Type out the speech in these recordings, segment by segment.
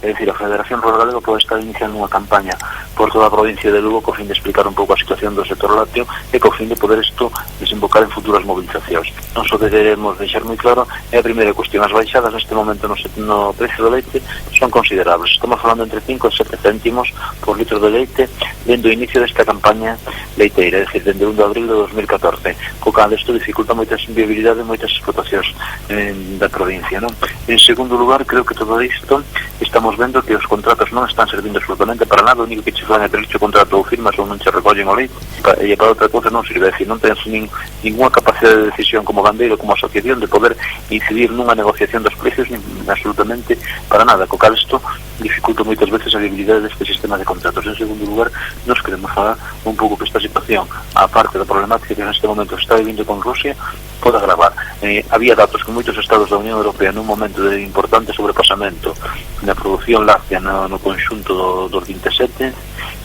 É dicir, a Federación Rural Galega pode estar iniciando unha campaña por toda a provincia de Lugo co fin de explicar un pouco a situación do sector lácteo e co fin de poder isto desembocar en futuras movilizacións. Non só que queremos deixar moi claro é a primeira cuestión. As baixadas neste momento no precio do leite son considerables. Estamos falando entre 5 e 7 céntimos por litro de leite dende o inicio desta campaña leiteira, é dicir, dende 1 de abril de 2014, co cal isto dificulta moitas viabilidade e moitas explotacións da provincia, non? En segundo lugar, creo que todo isto estamos vendo que os contratos non están servindo absolutamente para nada. O único que che fan é tener o contrato ou firmas ou non che recollen o leite e para outra cousa non sirve. É dicir, non tens ninguna capacidade de decisión como gandeiro, como asociación, de poder incidir nunha negociación dos precios nin absolutamente para nada, co cal isto dificulta moitas veces a viabilidade deste sistema de contratos. En segundo lugar, nos queremos falar un pouco que esta situación, a parte da problemática que neste momento está vivindo con Rusia, pode agravar. Había datos que moitos estados da Unión Europea nun momento de importante sobrepasamento na produción láctea no conxunto dos 27,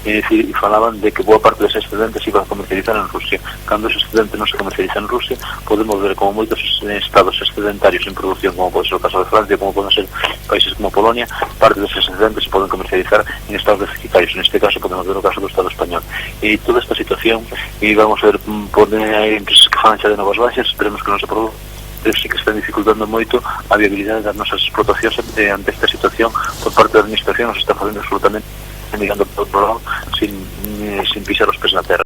e falaban de que boa parte deses excedentes iban a comercializar en Rusia. Cando ese excedente non se comercializa en Rusia, podemos ver como moitos estados excedentarios en producción, como pode ser o caso de Francia, como poden ser países como Polonia, parte deses excedentes se poden comercializar en estados deficitarios. En este caso podemos ver o caso do Estado español. E toda esta situación, e vamos a ver, hai empresas que falan xa de novas baixas, esperemos que non se produzca, pero sí que están dificultando moito a viabilidade das nosas explotacións ante esta situación por parte da administración. Nos está facendo absolutamente mirando por outro lado sin pisar os pés na terra.